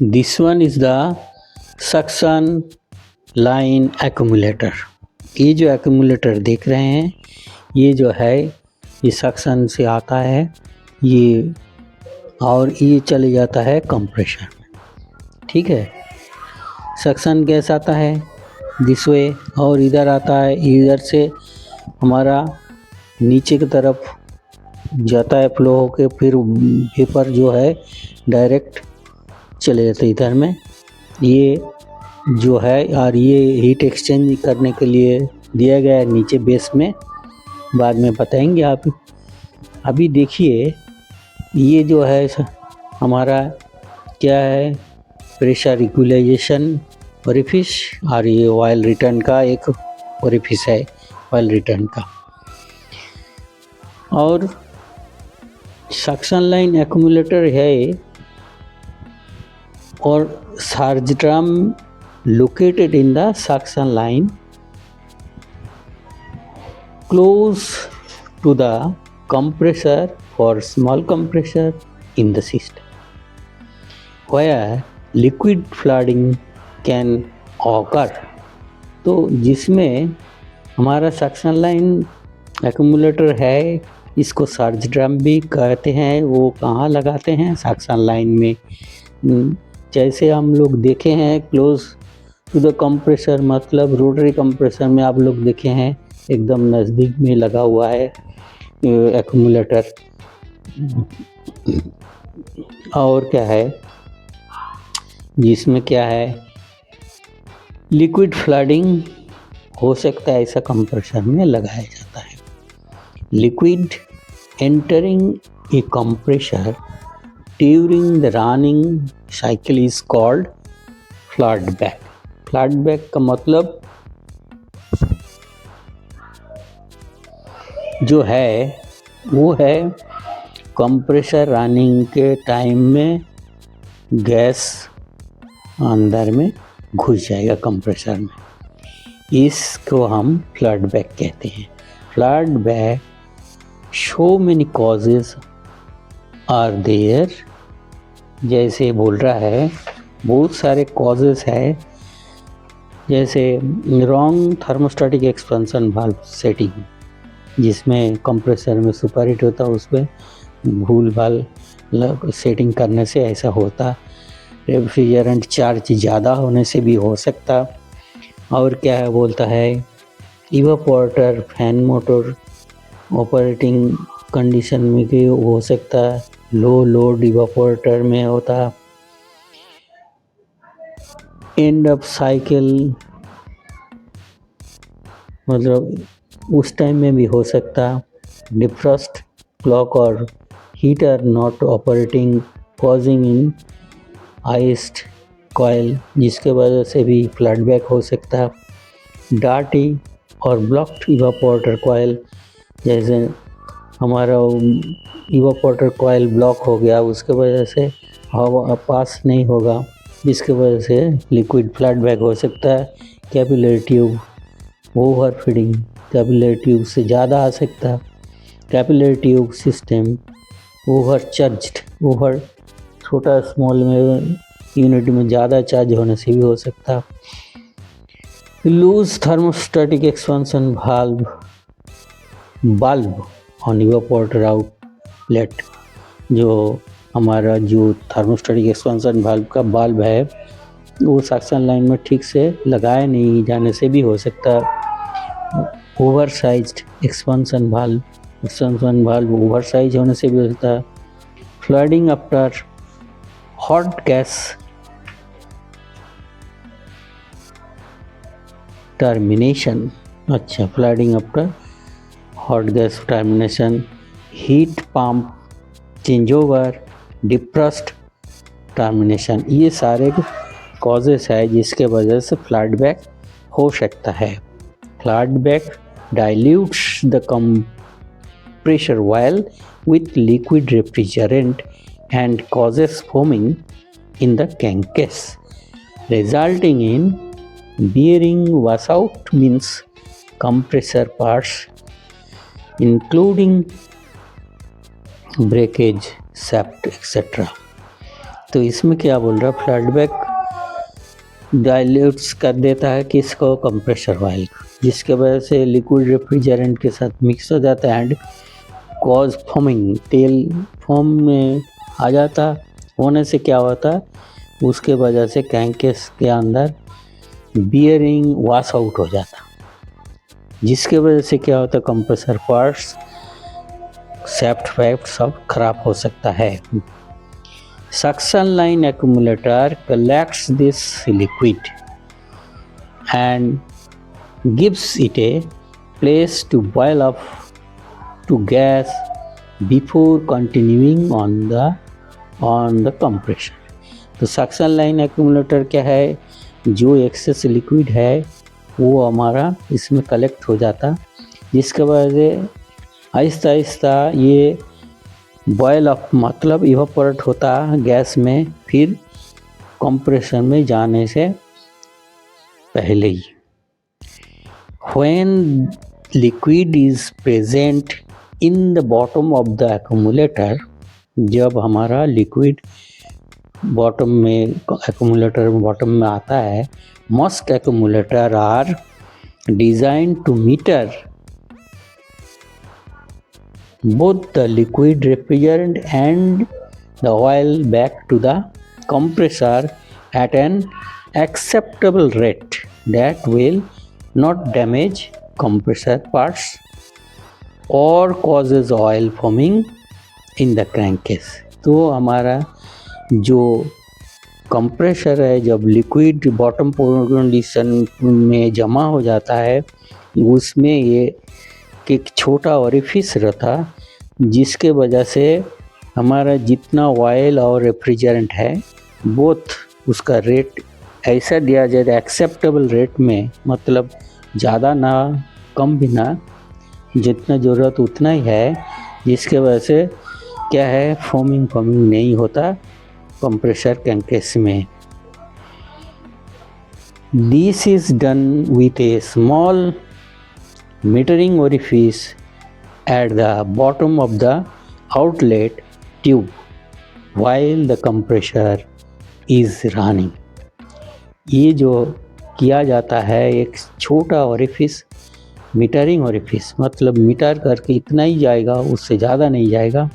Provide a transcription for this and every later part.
This one is the suction line accumulator. ये जो accumulator देख रहे हैं, ये जो है ये सक्शन से आता है ये, और ये चले जाता है कंप्रेशर में। ठीक है, सक्शन गैस आता है दिस वे, और इधर आता है, इधर से हमारा नीचे की तरफ जाता है फ्लो होके, फिर वेपर जो है डायरेक्ट चले जाते इधर में। ये जो है, और ये हीट एक्सचेंज करने के लिए दिया गया है नीचे बेस में, बाद में बताएंगे आप। अभी देखिए ये जो है हमारा क्या है, प्रेशर इक्विलाइजेशन ओरिफिस, और ये ऑयल रिटर्न का एक ओरिफिस है ऑयल रिटर्न का। और सक्शन लाइन एक्यूमुलेटर है, और surge drum located in the suction line close to the compressor for small compressor in the system, where liquid flooding can occur। तो जिसमें हमारा सक्शन लाइन एक्यूमुलेटर है, इसको सर्ज ड्रम भी कहते हैं। वो कहाँ लगाते हैं? सक्शन लाइन में। जैसे हम लोग देखे हैं क्लोज टू द कंप्रेसर, मतलब रोटरी कंप्रेसर में आप लोग देखे हैं एकदम नज़दीक में लगा हुआ है एक्यूमुलेटर। और क्या है, जिसमें क्या है लिक्विड फ्लडिंग हो सकता है, ऐसा कंप्रेसर में लगाया जाता है। Liquid entering A compressor during the running cycle is called flood back. Flood back का मतलब जो है वो है कंप्रेसर रनिंग के टाइम में गैस अंदर में घुस जाएगा कंप्रेसर में, इसको हम फ्लड बैक कहते हैं। Flood back, so many causes are there, जैसे बोल रहा है बहुत सारे कॉजेस है, जैसे wrong thermostatic expansion valve setting, जिसमें कंप्रेसर में सुपर हीट होता है, उस पर भूल भाल सेटिंग करने से ऐसा होता। रेफ्रिजरेंट चार्ज ज़्यादा होने से भी हो सकता। और क्या है बोलता है, evaporator fan motor operating condition में भी हो सकता, लो लोड इवापोरेटर में होता। एंड ऑफ साइकिल मतलब उस टाइम में भी हो सकता। डिफ्रॉस्ट क्लॉक और heater not operating causing in iced coil, जिसके वजह से भी फ्लड बैक हो सकता। डार्टी और ब्लॉक्ड इवापोरेटर कॉयल, जैसे हमारा इवापोरेटर कॉयल ब्लॉक हो गया, उसके वजह से हवा पास नहीं होगा, जिसके वजह से लिक्विड फ्लड बैक हो सकता है। Capillary tube over feeding, capillary tube से ज़्यादा आ सकता। Capillary tube system over charged, over छोटा स्मॉल में यूनिट में ज़्यादा चार्ज होने से भी हो सकता। Loose thermostatic expansion bulb on evaporator outlet, जो हमारा जो थर्मोस्टेटिक एक्सपेंशन वाल्व का बाल्ब है वो सक्शन लाइन में ठीक से लगाए नहीं जाने से भी हो सकता। Over sized expansion valve over size होने से भी हो सकता। Flooding after hot gas termination, अच्छा flooding after hot gas termination, heat pump change over, defrost termination, ये सारे कॉजेस है जिसके वजह से फ्लड बैक हो सकता है। Flood back dilutes the compressor oil with liquid refrigerant and causes foaming in the crankcase, resulting in bearing washout, means compressor parts including breakage, shaft, etc. तो इसमें क्या बोल रहा है, फ्लड बैक डाइल्यूट्स कर देता है किसको, कंप्रेसर ऑयल को, जिसके वजह से लिक्विड रेफ्रिजरेंट के साथ मिक्स हो जाता है एंड कॉज फॉर्मिंग, तेल फॉर्म में आ जाता। होने से क्या होता, उसके वजह से क्रैंकेस के अंदर बियरिंग वॉश आउट हो जाता, जिसके वजह से क्या होता, कंप्रेसर पार्ट्स, शाफ्ट वैफ्ट सब खराब हो सकता है। Suction line accumulator collects this liquid and gives it a place to boil up to gas before continuing on the compression। तो सक्शन लाइन एक्यूमुलेटर क्या है, जो एक्सेस लिक्विड है वो हमारा इसमें कलेक्ट हो जाता, जिसके वजह से आहिस्ता आहिस्ता ये बॉयल अप मतलब इवापोरेट होता गैस में, फिर कंप्रेशन में जाने से पहले ही। When liquid is present in the bottom of the accumulator, जब हमारा लिक्विड बॉटम में, एक्यूमुलेटर बॉटम में आता है, most accumulator are designed to meter both the liquid refrigerant and the oil back to the compressor at an acceptable rate that will not damage compressor parts or causes oil forming in the crankcase। तो हमारा जो compressor है, जब liquid bottom position में जमा हो जाता है, उसमें ये एक छोटा ओरिफिस रहता, जिसके वजह से हमारा जितना ऑयल और रेफ्रिजरेंट है बोथ उसका रेट ऐसा दिया जाए एक्सेप्टेबल रेट में, मतलब ज़्यादा ना कम भी ना, जितना ज़रूरत उतना ही है, जिसके वजह से क्या है, फॉर्मिंग नहीं होता कंप्रेसर क्रैंकेस में। This is done with A small metering orifice at the bottom of the outlet tube while the compressor is running। ये जो किया जाता है, एक छोटा ओरिफिस, मीटरिंग ओरिफिस मतलब मीटर करके इतना ही जाएगा, उससे ज़्यादा नहीं जाएगा,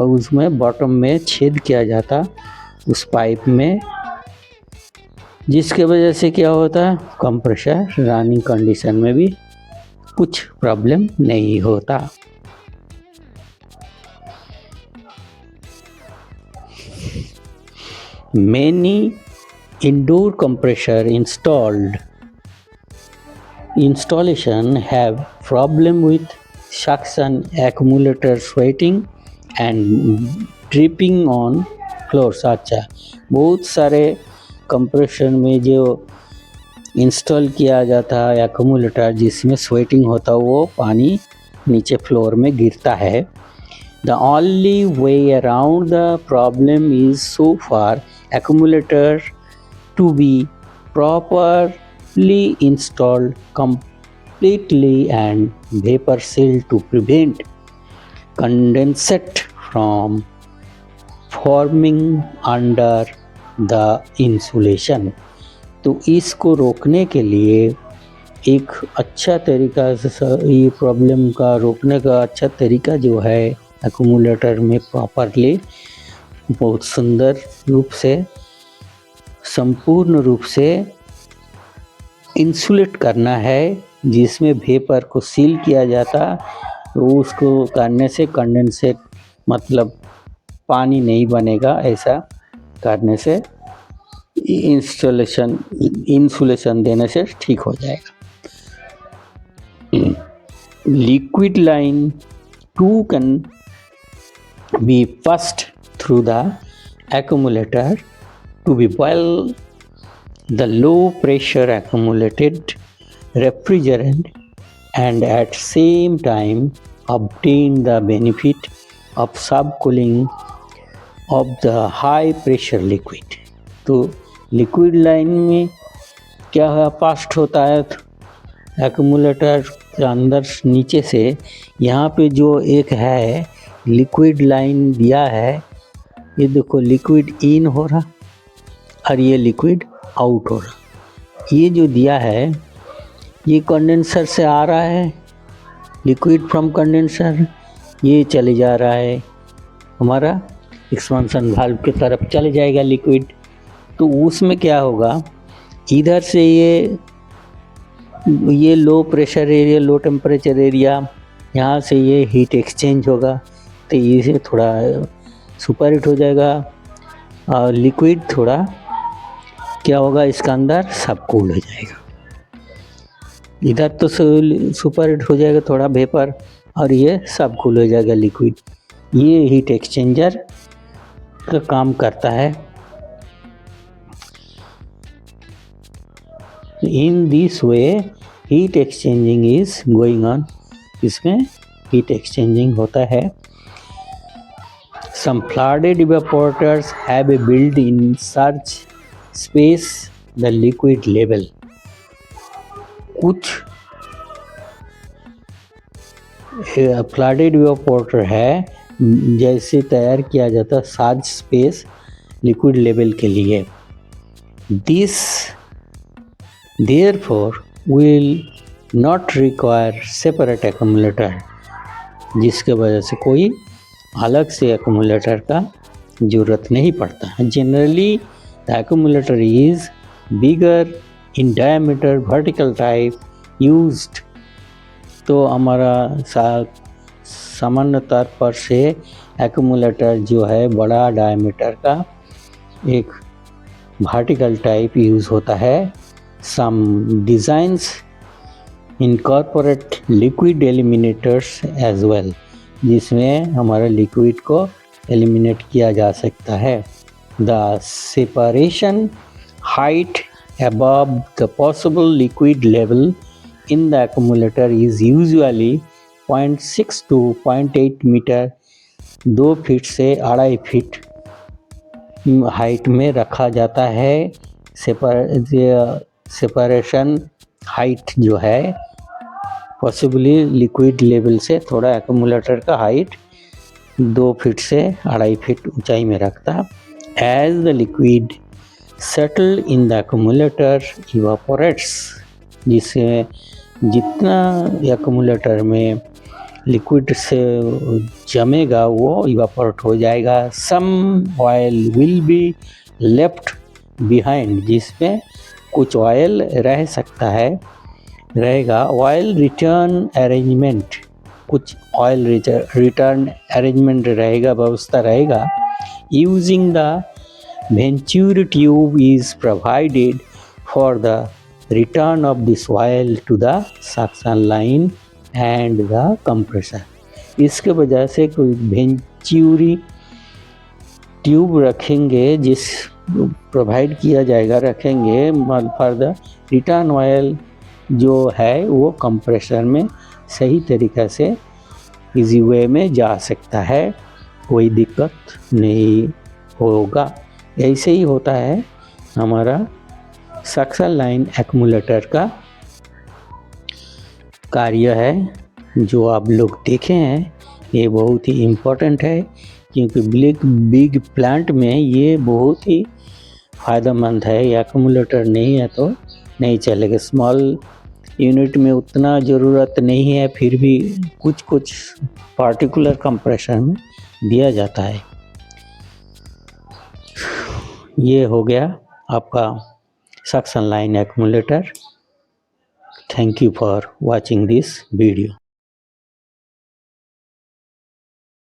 उसमें बॉटम में छेद किया जाता उस पाइप में, जिसके वजह से क्या होता, कंप्रेसर रनिंग कंडीशन में भी कुछ प्रॉब्लम नहीं होता। Many indoor compressor installation have problem with suction accumulator sweating and dripping on floors। अच्छा, बहुत सारे कंप्रेशन में जो इंस्टॉल किया जाता है एक्यूमुलेटर जिसमें स्वेटिंग होता है, वो पानी नीचे फ्लोर में गिरता है। The only way around the problem is so far accumulator to be properly installed completely and vapor sealed to prevent condensate from forming under the insulation। तो इसको रोकने के लिए एक अच्छा तरीका से, ये प्रॉब्लम का रोकने का अच्छा तरीका जो है, एक्यूमुलेटर में प्रॉपरली बहुत सुंदर रूप से, संपूर्ण रूप से इंसुलेट करना है, जिसमें वेपर को सील किया जाता। तो उसको करने से कंडेंसेट मतलब पानी नहीं बनेगा, ऐसा करने से इंसुलेशन देने से ठीक हो जाएगा। Liquid line 2 can be passed through the accumulator to be boil the low pressure accumulated refrigerant and at same time obtain the benefit of subcooling of the high pressure liquid। तो liquid line में क्या है, past होता है accumulator के अंदर नीचे से, यहाँ पे जो एक है लिक्विड लाइन दिया है ये देखो लिक्विड इन हो रहा और ये लिक्विड आउट हो रहा। ये जो दिया है ये कंडेंसर से आ रहा है, लिक्विड फ्रॉम कंडेंसर, ये चले जा रहा है हमारा एक्सपांशन वाल्व की तरफ चले जाएगा लिक्विड। तो उसमें क्या होगा, इधर से ये low pressure area, low temperature area, यहाँ से ये हीट एक्सचेंज होगा तो ये थोड़ा सुपर हीट हो जाएगा और लिक्विड थोड़ा क्या होगा, इसका अंदर सब कूल हो जाएगा। इधर तो सुपर हीट हो जाएगा थोड़ा वेपर और ये सब कूल हो जाएगा लिक्विड। ये हीट एक्सचेंजर का काम करता है। In this way heat exchanging is going on, इसमें हीट एक्सचेंजिंग होता है। Some flooded evaporators have a built-in surge space the liquid level। कुछ फ्लडेड इवेपोरेटर है जैसे तैयार किया जाता है सर्ज स्पेस लिक्विड लेवल के लिए। This therefore will not require separate accumulator, जिसके वजह से कोई अलग से एक्यूमुलेटर का ज़रूरत नहीं पड़ता। Generally the accumulator is bigger in diameter vertical type used. तो हमारा सामान्य तौर पर से एक्यूमुलेटर जो है बड़ा डायमीटर का एक वर्टिकल टाइप यूज़ होता है। Some designs incorporate liquid eliminators as well, जिसमें हमारा लिक्विड को एलिमिनेट किया जा सकता है। The separation height above the possible liquid level in the accumulator is usually 0.6 to 0.8 metre, 2 feet से 2.5 फीट हाइट में रखा जाता है। सेपरेशन हाइट जो है पॉसिबली लिक्विड लेवल से थोड़ा एक्यूमुलेटर का हाइट 2 फीट से 2.5 फीट ऊंचाई में रखता। As the liquid settle in the accumulator evaporates, जिससे जितना एक्यूमुलेटर में लिक्विड से जमेगा वो इवापोरेट हो जाएगा। Some oil will be left behind, जिसमें कुछ ऑयल रह सकता है, रहेगा। ऑयल रिटर्न अरेंजमेंट, कुछ ऑयल रिटर्न अरेंजमेंट रहेगा, व्यवस्था रहेगा। Using the Venturi tube is provided for the return of this oil to the suction line and the compressor। इसके वजह से कोई वेंचुरी ट्यूब रखेंगे, जिस प्रोवाइड किया जाएगा, रखेंगे फॉर द रिटर्न ऑयल जो है वो कंप्रेसर में सही तरीक़ा से इजी वे में जा सकता है, कोई दिक्कत नहीं होगा। ऐसे ही होता है हमारा सक्शन लाइन एक्यूमुलेटर का कार्य है, जो आप लोग देखे हैं। ये बहुत ही इम्पोर्टेंट है क्योंकि बिग प्लांट में ये बहुत ही फ़ायदेमंद है। एक्यूमुलेटर नहीं है तो नहीं चलेगा। स्मॉल यूनिट में उतना ज़रूरत नहीं है, फिर भी कुछ पार्टिकुलर कंप्रेसर में दिया जाता है। ये हो गया आपका suction line accumulator. Thank you for watching this video.